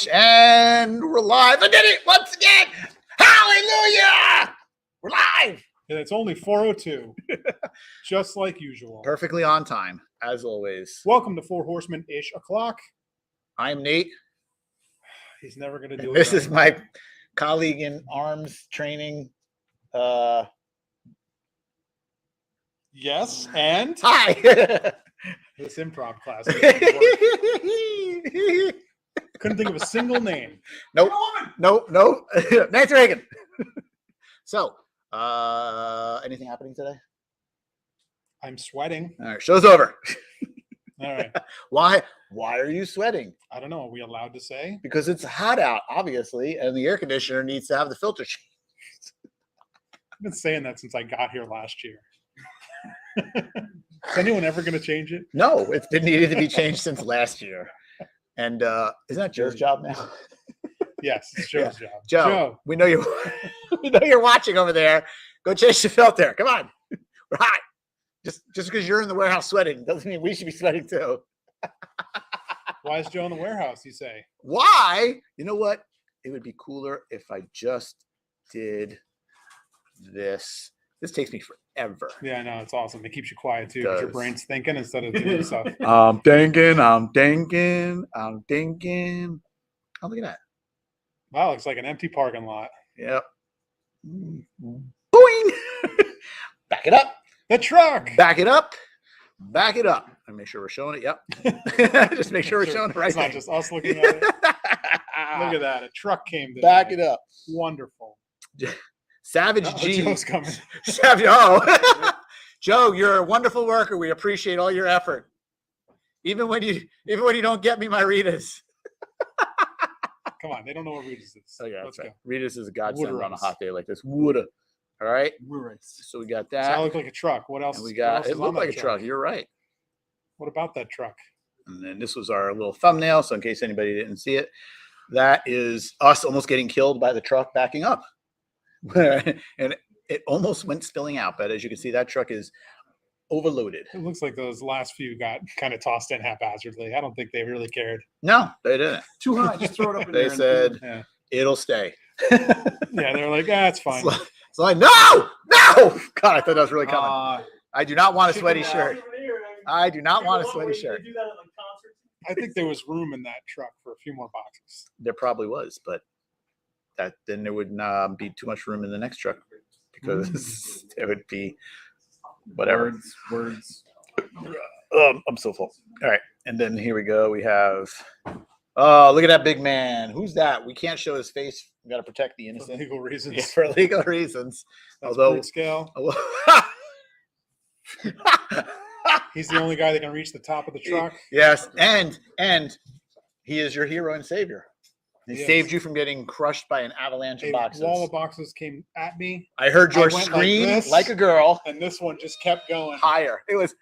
much. And we're live. I did it once again. Hallelujah. We're live. And it's only 4:02, just like usual. Perfectly on time, as always. Welcome to Four Horsemen-ish o'clock. I'm Nate. He's never going to do it. This is my colleague in arms training. Yes, and Hi. this improv class. Couldn't think of a single name. Nope. Nope. Nancy Reagan. So, anything happening today? I'm sweating. All right, show's over. All right. Why are you sweating? I don't know. Are we allowed to say? Because it's hot out, obviously, and the air conditioner needs to have the filter changed. I've been saying that since I got here last year. Is anyone ever going to change it? No, it's been needed to be changed since last year. And isn't that Joe's job now? Yes, it's Joe's job. Joe, we know you're watching over there. Go change the filter. Come on. We're hot. Just because you're in the warehouse sweating doesn't mean we should be sweating too. Why is Joe in the warehouse, you say? Why? You know what? It would be cooler if I just did this. This takes me forever. Yeah, I know. It's awesome. It keeps you quiet too because your brain's thinking instead of doing stuff. I'm thinking. Oh, look at that. Wow, looks like an empty parking lot. Yep. Boing. Back it up. The truck. Back it up. Back it up. And make sure we're showing it. Yep. Just make sure we're showing it right. It's not just us looking at it. Look at that. A truck came today. Back it up. Wonderful. Savage G. Joe's coming. Savage. Oh. Joe, you're a wonderful worker. We appreciate all your effort. Even when you don't get me my Ritas. Come on, they don't know what Ritas is. Oh yeah, Let's that's right. go. Ritas is a godsend Wood on a rice. hot day like this. Woulda. All right. So we got So that that. looked like a truck. What else? And we what got else it is on looked that like a truck. You're right. What about that truck? And then this was our little thumbnail. So in case anybody didn't see it, that is us almost getting killed by the truck backing up. And it almost went spilling out. But as you can see, that truck is overloaded. It looks like those last few got kind of tossed in haphazardly. I don't think they really cared. No, they didn't. Too high. Just throw it up in They there. said it'll stay. Yeah, they're like, it's fine. So like, no. God, I thought that was really coming. I do not want a sweaty shirt. I do not want a sweaty shirt. I think there was room in that truck for a few more boxes. There probably was, but then there would be too much room in the next truck because there would be whatever. Words. I'm so full. All right. And then here we go. We have, oh, look at that big man. Who's that? We can't show his face. We got to protect the For innocent. legal reasons. Yeah, for legal reasons. That's Although, brute scale. He's the only guy that can reach the top of the truck. yes. And he is your hero and savior. He Yes. saved you from getting crushed by an avalanche of A boxes. wall of boxes came at me, I heard I your went scream like like, this. a girl and this one just kept going. higher. It was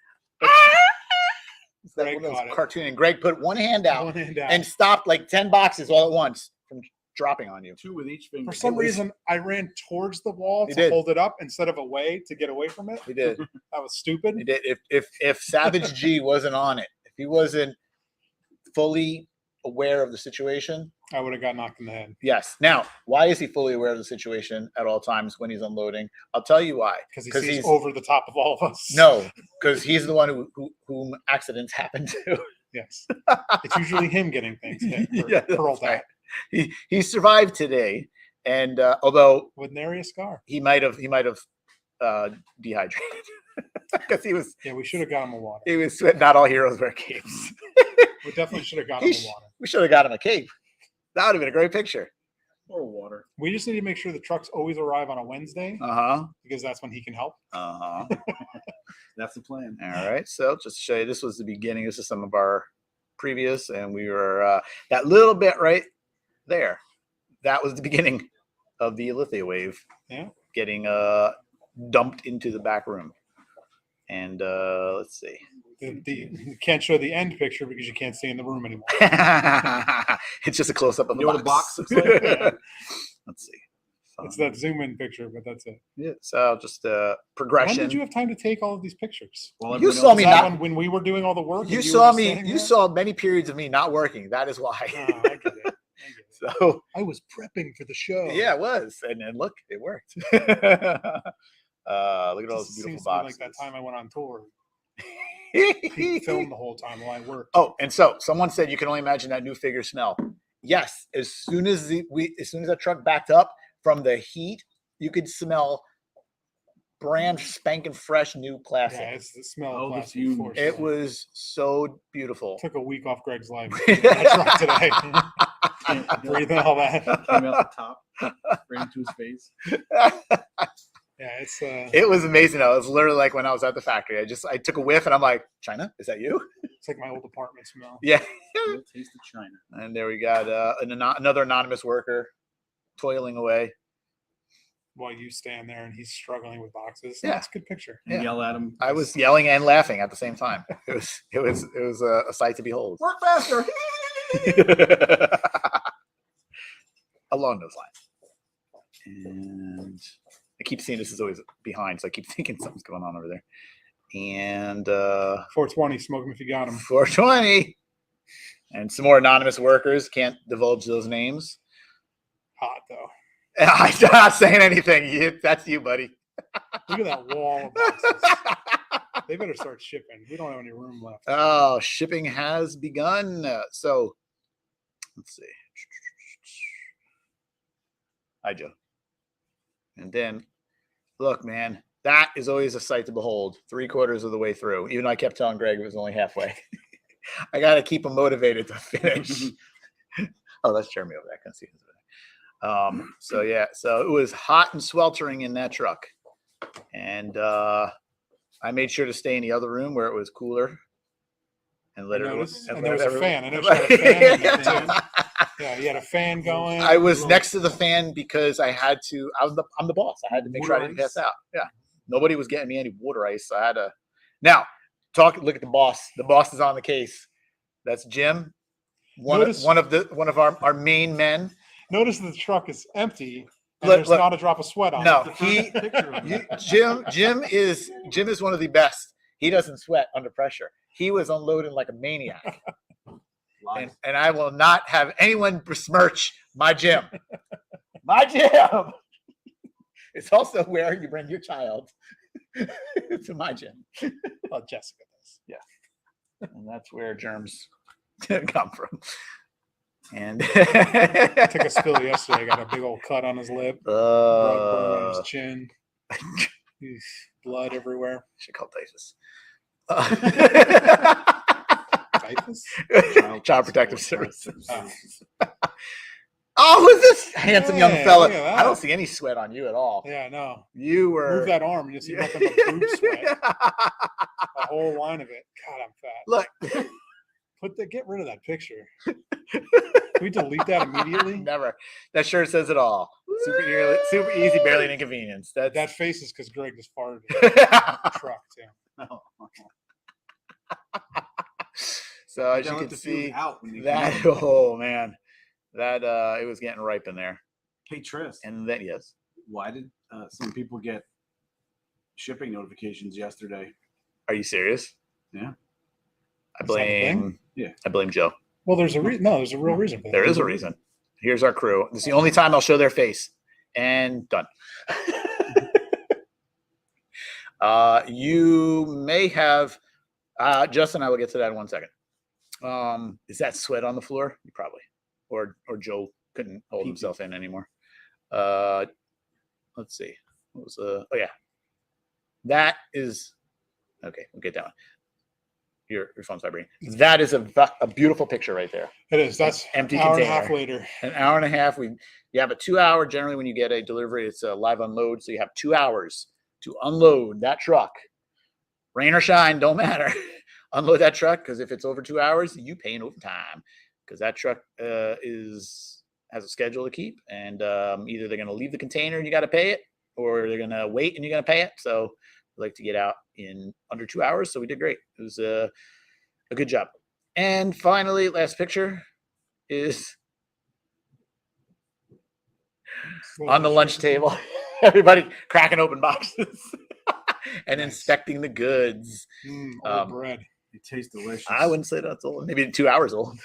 it's that Greg one of those caught it. cartoon. And Greg put one hand out One hand out. and stopped like 10 boxes all at once from dropping on you. 2 with each finger. For some It was- reason, I ran towards the wall You to did. hold it up instead of away to get away from it. He did. That was stupid. He did. If Savage G wasn't on it, if he wasn't fully aware of the situation, I would have got knocked in the head yes. Now, why is he fully aware of the situation at all times when he's unloading? I'll tell you why. because he 'Cause sees he's- over the top of all of us. No, because he's the one whom accidents happen to. Yes. It's usually him getting things hit or Yeah, that's hurled right. at He survived today, and although with nary a scar. he might have dehydrated because Yeah, we should have got him a water. he was sweating. Not all heroes wear capes. We definitely should have got He him sh- a water. We should have got him a cape. That would have been a great picture. Or water. We just need to make sure the trucks always arrive on a Wednesday Uh because that's when he can help. huh. That's the plan. All right. So just to show you, this was the beginning. This is some of our previous, and we were that little bit right there. That was the beginning of the Illythia wave. Yeah. Getting dumped into the back room. And let's see. You can't show the end picture because you can't stay in the room anymore. It's just a close up of You know the what a box. box looks like? Let's see. It's that zoom in picture, but that's it. Yeah. So just When progression. did you have time to take all of these pictures? Well, You everyone saw else- me Is that not- when we were doing all the work? You and saw were just me. standing You there? saw many periods of me not working. That is why. Oh, I get it. So I was prepping for the show. yeah, it was, and look, it worked. Look at all It those just beautiful seems to be boxes. like that time I went on tour. He filmed the whole time while I worked. Oh, and so someone said you can only imagine that new figure smell. Yes, as soon as that truck backed up from the heat, you could smell brand spanking fresh new plastic. Yeah, it's the smell Oh, of the plastic. fumes. For It sure. was so beautiful. Took a week off Greg's life. That truck today. Breathing all that. Came out the top, right into his face. Yeah, it's It was amazing. Though. It was literally like when I was at the factory. I took a whiff and I'm like, China, is that you? it's like my old apartment smell. Yeah. Real taste of China. And there we got another anonymous worker toiling away. While you stand there and he's struggling with boxes. Yeah. That's a good picture. And yell at him. I was yelling and laughing at the same time. It was a sight to behold. Work faster. Along those lines. And I keep seeing this is always behind, so I keep thinking something's going on over there. And 420, smoke him if you got him. 420. And some more anonymous workers. Can't divulge those names. Hot though. I'm not saying anything. That's you, buddy. Look at that wall of boxes. They better start shipping. We don't have any room left. Oh, shipping has begun. So let's see. Hi, Joe. And then, look, man, that is always a sight to behold. 3/4 of the way through. Even though I kept telling Greg it was only halfway. I got to keep him motivated to finish. Oh, that's Jeremy over there. I can see his. So yeah, so it was hot and sweltering in that truck, and I made sure to stay in the other room where it was cooler, and let everyone. And there was a fan. I noticed you had a fan in there, too. Yeah, you had a fan going. I was next to the fan because I had to. I'm the boss. I had to make sure I didn't pass out. Yeah, nobody was getting me any water ice, so I had to. Now, look at the boss. The boss is on the case. That's Jim, one of our main men. Notice the truck is empty and Look, there's not a drop of sweat on No, it. Jim is one of the best. He doesn't sweat under pressure. He was unloading like a maniac. And I will not have anyone besmirch my Jim. My Jim. It's also where you bring your child to my gym. Oh, Jessica does. Yeah. And that's where germs come from. And I took a spill yesterday. Got a big old cut on his lip. Blood burn on his chin. Blood everywhere. Should call typhus. Typhus? Child Protective Services. Oh. Oh, who's this handsome young Hey, fella? look at that. I don't see any sweat on you at all. Yeah, no. You were. Move that arm. You see nothing but boob sweat. A whole line of it. God, I'm fat. Look. Get rid of that picture. Can we delete that immediately? Never. That sure says it all. Super easy, barely an inconvenience. That face is because Greg just farted in the truck too. So as you can see, that oh man, that it was getting ripe in there. Hey Tris, And then yes, why did some people get shipping notifications yesterday? are you serious? Yeah. I Is that a thing? blame. Yeah. I blame Joe. Well, there's a there's a real reason for that. There is a reason. Here's our crew. This is the only time I'll show their face. And done. You may have Justin, I will get to that in 1 second. Is that sweat on the floor? Probably. Or Joe couldn't hold himself in anymore. Let's see. What was oh yeah. That is okay, we'll get that one. Your phone's vibrating. That is a beautiful picture right there. It is. That's Empty hour and a container. half later. An hour and a half. You have a 2 hour. Generally, when you get a delivery, it's a live unload. So you have 2 hours to unload that truck. Rain or shine, don't matter. Unload that truck because if it's over 2 hours, you pay an overtime because that truck has a schedule to keep, and either they're going to leave the container and you got to pay it, or they're going to wait and you're going to pay it. So we like to get out in under 2 hours. So we did great. It was a good job. And finally, last picture is on the lunch table. Everybody cracking open boxes and Nice. inspecting the goods. Old bread. It tastes delicious. I wouldn't say that's old. Maybe 2 hours old.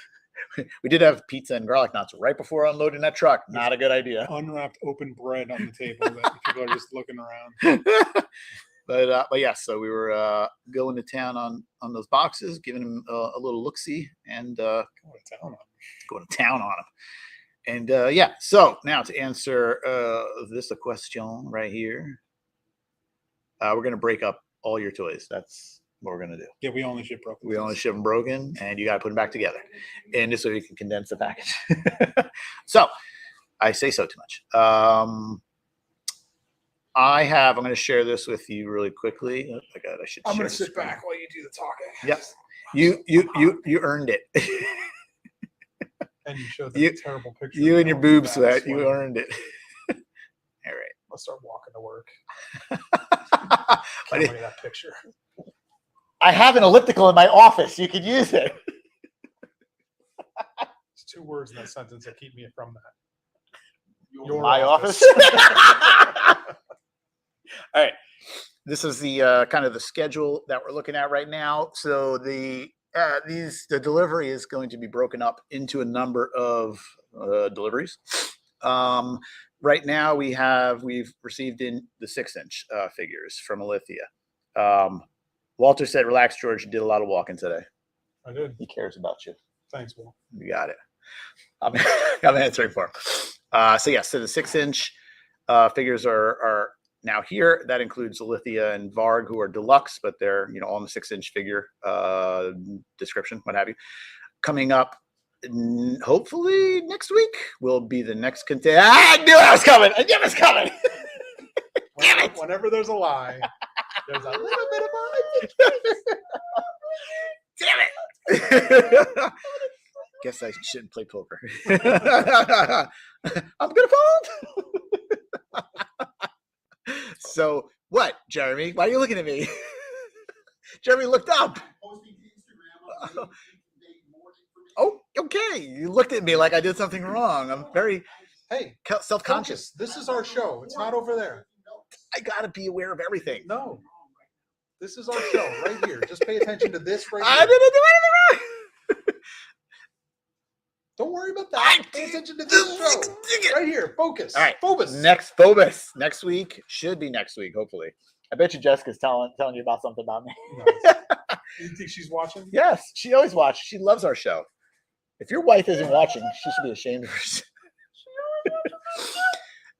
We did have pizza and garlic knots right before unloading that truck. Not a good idea. Unwrapped open bread on the table that people are just looking around. But yeah, so we were going to town on those boxes, giving them a little look-see, and going to town on them. And yeah, so now to answer this question right here, we're going to break up all your toys. That's what we're going to do. Yeah, we only ship broken. We only ship them broken, and you got to put them back together. And this way we can condense the package. So I say so too much. I'm going to share this with you really quickly. Oh my God, I should. I'm going to sit back while you do the talking. Yep. You earned it. And you showed the terrible picture. You and your boob sweat. You earned it. All right. I'll start walking to work. Can't wait for that picture. I have an elliptical in my office. You could use it. There's 2 words in that sentence that keep me from that. My office. All right. This is the kind of the schedule that we're looking at right now. So the delivery is going to be broken up into a number of deliveries. Right now we've received in the 6-inch figures from Illythia. Walter said, "Relax, George. You did a lot of walking today." I did. He cares about you. Thanks, Will. You got it. I'm answering for him. So yes, so the 6-inch figures are now here. That includes Illythia and Varg, who are deluxe, but they're on the 6-inch figure description, what have you. Coming up, hopefully next week will be the next container. I knew I was coming. I knew it was coming. Damn it! Whenever there's a lie, there's a little bit of a Damn it! Guess I shouldn't play poker. I'm gonna fold. So what, Jeremy? Why are you looking at me? Jeremy looked up. Oh, okay. You looked at me like I did something wrong. I'm very self-conscious. This is our show. It's not over there. I gotta be aware of everything. No. This is our show right here. Just pay attention to this right I here. didn't do anything wrong. Don't worry about that. Pay attention to this show. Right here. Focus. All right. Phobos. Phobos. Next week. Should be next week, hopefully. I bet you Jessica's telling you about something about me. No. You think she's watching? Yes. She always watches. She loves our show. If your wife isn't watching, she should be ashamed of herself.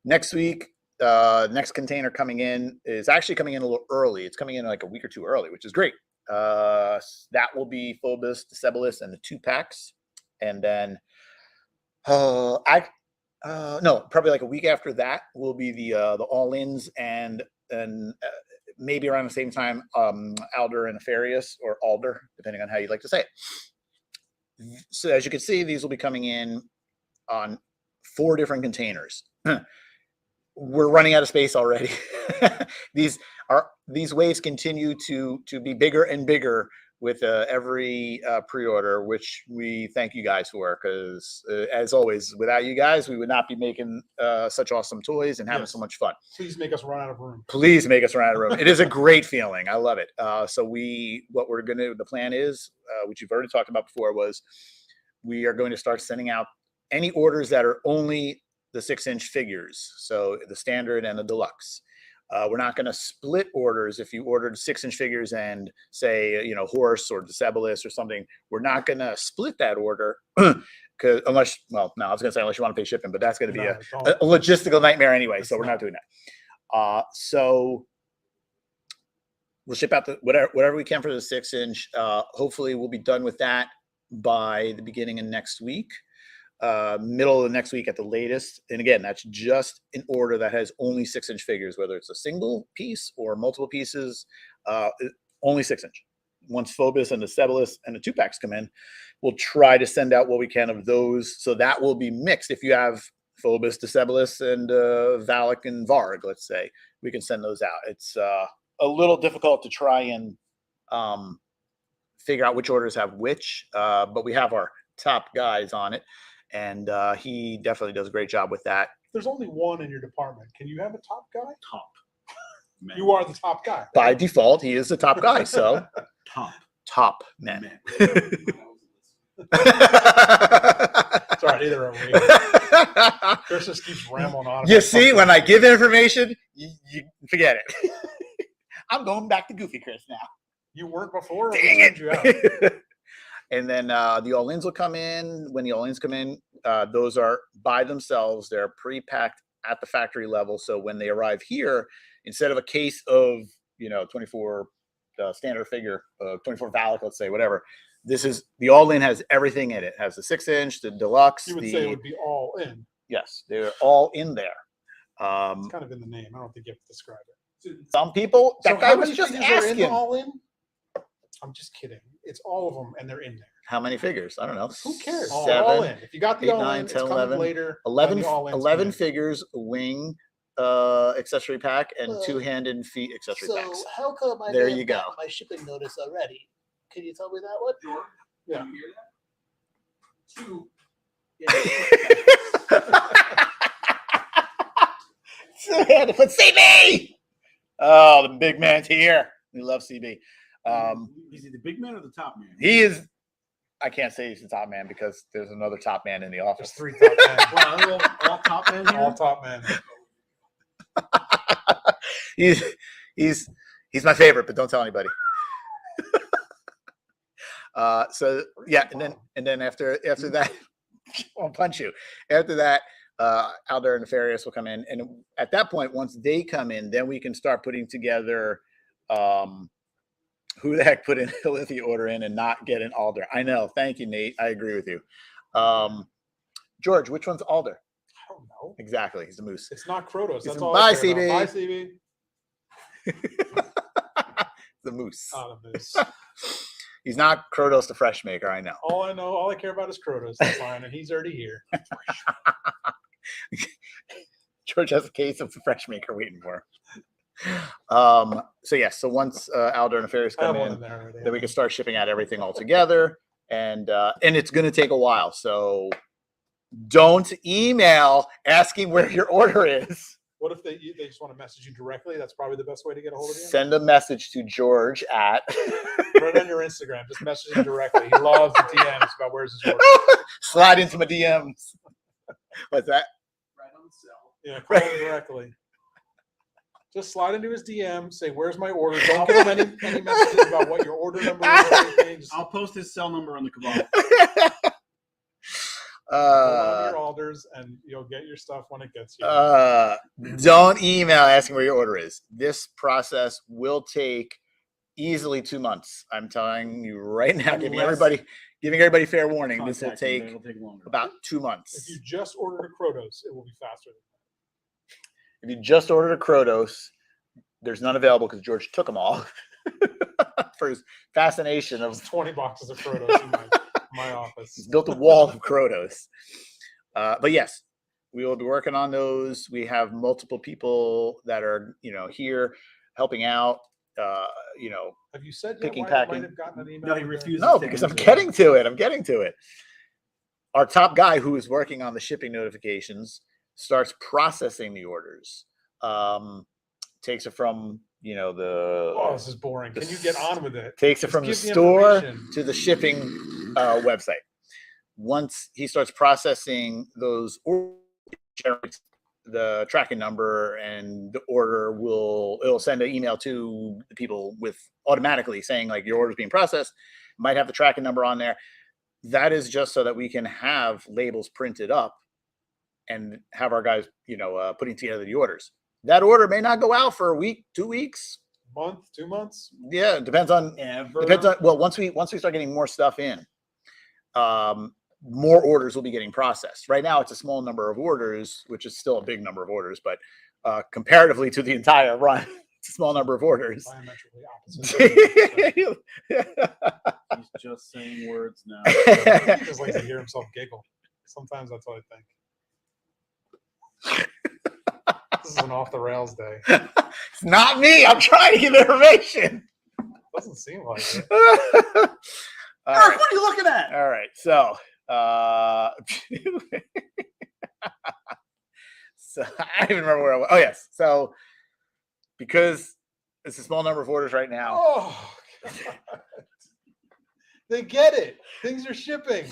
Next week, next container coming in is actually coming in a little early. It's coming in like a week or 2 early, which is great. That will be Phobos, Decebalus, and the 2-packs. And then probably like a week after that will be the all-ins and maybe around the same time Alder and Nefarious, or Alder, depending on how you'd like to say it. So as you can see, these will be coming in on 4 different containers. We're running out of space already. These waves continue to be bigger and bigger with every pre-order, which we thank you guys for, because as always, without you guys, we would not be making such awesome toys and having so much fun. Please make us run out of room. Please make us run out of room. It is a great feeling. I love it. So the plan is, which you've already talked about before, was we are going to start sending out any orders that are only the 6-inch figures. So the standard and the deluxe. We're not going to split orders. If you ordered 6-inch figures and say, Horse or Decebalus or something, we're not going to split that order unless you want to pay shipping, but that's going to be a logistical nightmare anyway. So we're not doing that. So we'll ship out whatever we can for the 6-inch. Hopefully we'll be done with that by the beginning of next week. Middle of next week at the latest. And again, that's just an order that has only 6-inch figures, whether it's a single piece or multiple pieces, only 6-inch. Once Phobos and the Decebalus and the 2-packs come in, we'll try to send out what we can of those. So that will be mixed. If you have Phobos, Decebalus, and Valak and Varg, let's say, we can send those out. It's a little difficult to try and figure out which orders have which, but we have our top guys on it. And he definitely does a great job with that. There's only one in your department. Can you have a top guy? Top. Man. You are the top guy. By default, he is the top guy. So top men. Sorry, neither are we. Chris just keeps rambling on. You see, when I give information, you forget it. I'm going back to Goofy Chris now. You weren't before. Or Dang it! You out? And then the all-ins will come in. When the all-ins come in, those are by themselves. They're pre-packed at the factory level. So when they arrive here, instead of a case of 24 standard figure, 24 Valak, let's say, whatever. This is the all-in has everything in it. It has the 6-inch, the deluxe. You would say it would be all in. Yes, they're all in there. It's kind of in the name. I don't think you have to describe it. Some people, that guy was just asking. All in? I'm just kidding. It's all of them, and they're in there. How many figures? I don't know. Who cares? 7, all in. If you got the 8, all 9, in, 10, it's 11, later. 11 figures, wing accessory pack, and 2 hand and feet accessory packs. So how come I There didn't you go. get my shipping notice already? Can you tell me that one? Sure. Yeah. You hear that? 2. So I had to put CB. Oh, the big man's here. We love CB. Is he the big man or the top man? He is. I can't say he's the top man because there's another top man in the There's office. 3 top men. Wow, they're all top men here? All top men. He's my favorite, but don't tell anybody. So yeah, and then after that, I'll punch you. After that, Alder and Nefarious will come in, and at that point, once they come in, then we can start putting together who the heck put an Illythia order in and not get an Alder. I know. Thank you, Nate. I agree with you. George, which one's Alder? I don't know. Exactly. He's a moose. It's not Krotos. That's all. Bye, I care about. CB. Bye, CB. The moose. Oh, the moose. He's not Krotos the fresh maker. I know. All I care about is Krotos. That's fine, and he's already here. George has a case of the fresh maker waiting for him. So yes, so once Alder and Nefarious I have come one in, in there already. then we can start shipping out everything all together, and it's going to take a while. So don't email asking where your order is. What if they just want to message you directly? That's probably the best way to get a hold of you. Send a message to George at Right on your Instagram. Just message him directly. He loves the DMs about where's his order. slide into my DMs. What's that? Right on the cell. Yeah, call him directly. Just slide into his DM, say, "Where's my order?" Don't give him any messages about what your order number is or anything. Just I'll post his cell number on the cabal. go on your alders, and you'll get your stuff when it gets here. Don't email asking where your order is. This process will take easily 2 months. I'm telling you right now, giving everybody fair warning. This will take It'll take longer. about 2 If months. you just ordered a Krotos, it will be faster. If you just ordered a Krotos, there's none available because George took them all for his fascination There's of 20 boxes of Krotos in my office. he's built a wall of Krotos. But yes, we will be working on those. We have multiple people that are, here helping out. Have you said picking, yet why I packing. might have gotten an email? No, he with the- refused. No, because I'm getting to it. I'm getting to it. Our top guy who is working on the shipping notifications starts processing the orders. Takes it from, the Oh, this is boring. Can you get on with it? takes it Just from the give me store information. to the shipping website. Once he starts processing those orders, generates the tracking number, and the order it'll send an email to the people with automatically saying like your order is being processed. Might have the tracking number on there. That is just so that we can have labels printed up and have our guys, putting together the orders. That order may not go out for a week, 2 weeks. Month, 2 months? Yeah, it depends on well, once we start getting more stuff in, more orders will be getting processed. Right now it's a small number of orders, which is still a big number of orders, but comparatively to the entire run, it's a small number of orders. Diametrically opposite. He's just saying words now. He just likes to hear himself giggle. Sometimes that's what I think. This is an off the rails day. It's not me. I'm trying to give information. Doesn't seem like it. All Eric, right. what are you looking at? All right. So, so I don't even remember where I was. Oh, yes. So, because it's a small number of orders right now, Oh, God. They get it. Things are shipping.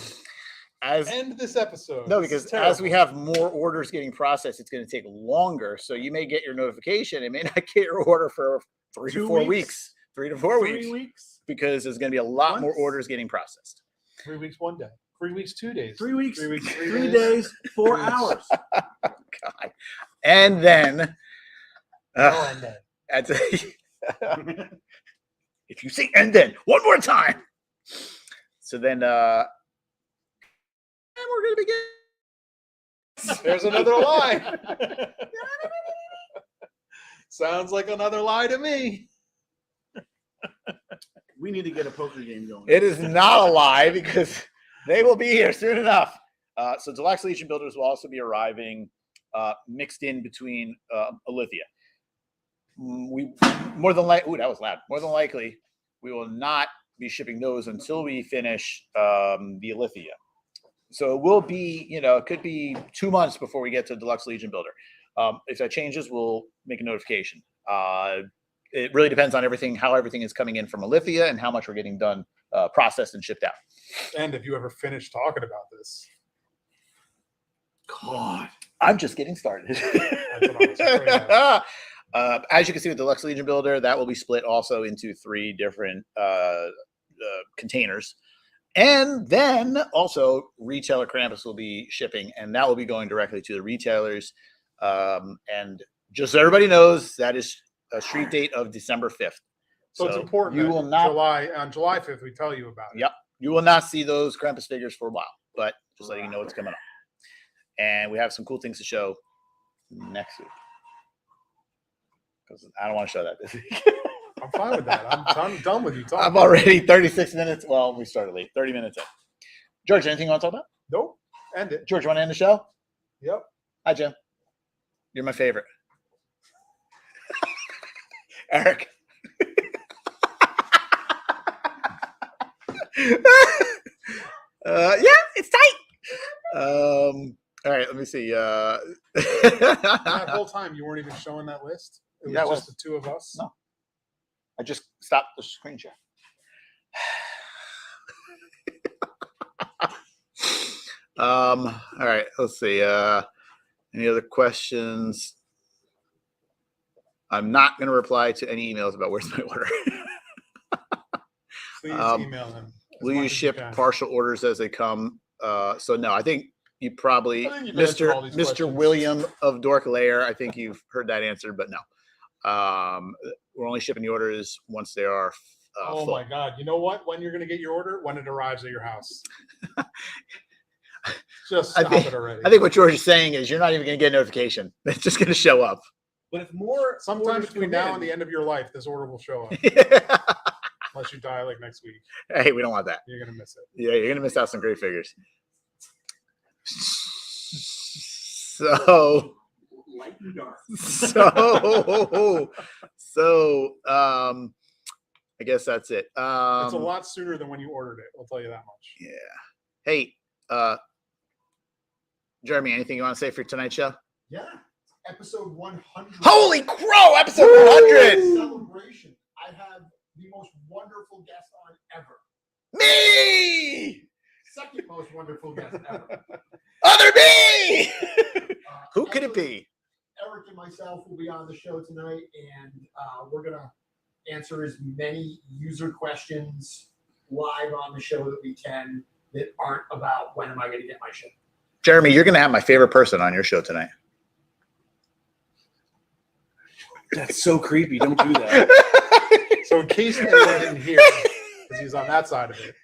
As End this episode. No, This is because as we terrible. have more orders getting processed, it's going to take longer. So you may get your notification. It may not get your order for 3 to 2 4 weeks? weeks. 3 to 4 3 weeks. weeks? Because there's going to be a lot more Once? orders getting processed. 3 weeks, 1 day. 3 weeks, 2 days. 3 weeks, 3 weeks, 3 days, 4 Two days. hours. God. And then Oh, and then. that's if you say and then one more time. So then and we're going to begin. There's another lie. Sounds like another lie to me. We need to get a poker game going. It is not a lie because they will be here soon enough. So Deluxe Legion Builders will also be arriving mixed in between Illythia. We more than likely, that was loud. More than likely, we will not be shipping those until we finish the Illythia. So it will be, it could be 2 months before we get to Deluxe Legion Builder. If that changes, we'll make a notification. It really depends on how everything is coming in from Illythia and how much we're getting done, processed and shipped out. And if you ever finish talking about this, God. I'm just getting started. That's what I was afraid of. As you can see with Deluxe Legion Builder, that will be split also into 3 different containers. And then also retailer Krampus will be shipping, and that will be going directly to the retailers. And just so everybody knows, that is a street date of December 5th. So it's important. You that will not. on July 5th, we tell you about it. Yep. You will not see those Krampus figures for a while, but just letting you know what's coming up. And we have some cool things to show next week. Because I don't want to show that this week. I'm fine with that. I'm done with you talking. I'm already 36 minutes. Well, we started late. 30 minutes in. George, anything you want to talk about? Nope. End it. George, you want to end the show? Yep. Hi, Jim. You're my favorite. Eric. Yeah, it's tight. All right, let me see. That whole time you weren't even showing that list. It was Yeah, it just was. the 2 of us. No. I just stopped the screen share. All right, let's see. Any other questions? I'm not going to reply to any emails about where's my order. Please email him. Will you ship partial orders as they come? So no, I think you probably, I think you've answered all these Mr. questions. William of Dork Lair. I think you've heard that answer, but no. We're only shipping the orders once they are Oh full. my God! You know what? When you're going to get your order? When it arrives at your house. Just stop it already. I think what George is saying is you're not even going to get a notification. It's just going to show up. But if more Sometime orders between come now in- and the end of your life, this order will show up. Unless you die like next week, Hey, we don't want that. you're going to miss it. Yeah, you're going to miss out some great figures. So, light and dark. I guess that's it. It's a lot sooner than when you ordered it. I'll tell you that much. Yeah. Hey, Jeremy, anything you want to say for tonight's show? Yeah, episode 100. Holy crow! Episode 100. Celebration. I have the most wonderful guest on ever. Me, Second most wonderful guest ever. other me. Who could it be? Eric and myself will be on the show tonight, and we're gonna answer as many user questions live on the show that we can that aren't about when am I going to get my ship. Jeremy, you're going to have my favorite person on your show tonight. That's so creepy. Don't do that. So in case anyone didn't hear, because he's on that side of it,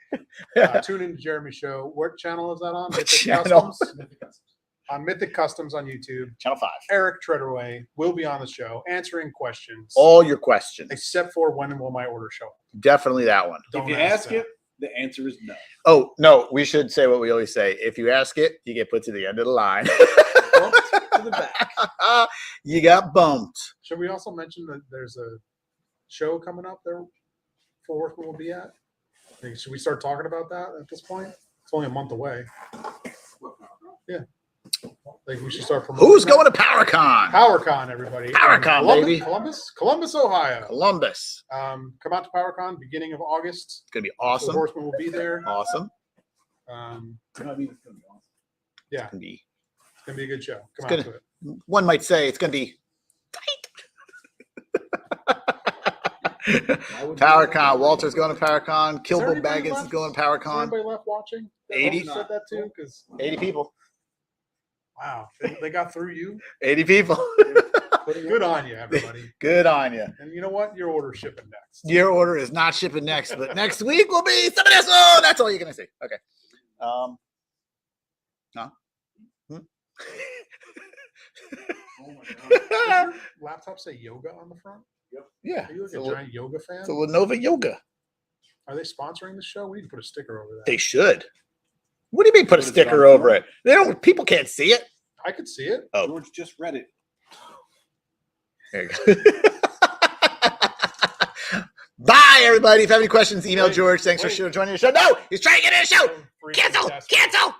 tune in to Jeremy's show. What channel is that on? What Mythic channel? Customs? On Mythic Customs on YouTube. Channel 5. Eric Treadaway will be on the show answering questions. All your questions. Except for when will my order show up? Definitely that one. If Don't you ask that. it, the answer is no. Oh, no, we should say what we always say. If you ask it, you get put to the end of the line. Bumped to the back. You got bumped. Should we also mention that there's a show coming up there Four Horsemen will be at? Should we start talking about that at this point? It's only a month away. Like we should start promoting. Who's that. going to PowerCon? PowerCon, everybody. PowerCon, Columbus, baby. Columbus, Ohio. Columbus. Come out to PowerCon beginning of August. It's gonna be The awesome. Horsemen will be there. Awesome. It's gonna be awesome. Yeah, It's gonna be. it's gonna be a good show. Come It's out to it. One might say it's gonna be PowerCon. Walter's going to PowerCon. Kilbo anybody Baggins is left? going to Is PowerCon. anybody left watching? 80. Said that too, because 80 people. wow, they got through you. 80 people. Good on you, everybody. Good on you. And you know what? Your order's shipping next. Your order is not shipping next, but next week will be some of this. Oh, that's all you're gonna see. Okay. No. Hmm? Oh my God. Does your laptop say yoga on the front? Yeah. Are you like It's a a, giant yoga fan? it's a Lenovo Yoga. Are they sponsoring the show? We need to put a sticker over that. They should. What do you mean put a What is it sticker on over the it? They don't. People can't see it. I could see it. Oh. George just read it. There you go. Bye, everybody. If you have any questions, email Wait, George. Thanks for wait. joining the show. No, he's trying to get in the show. Freaking Cancel. test. Cancel.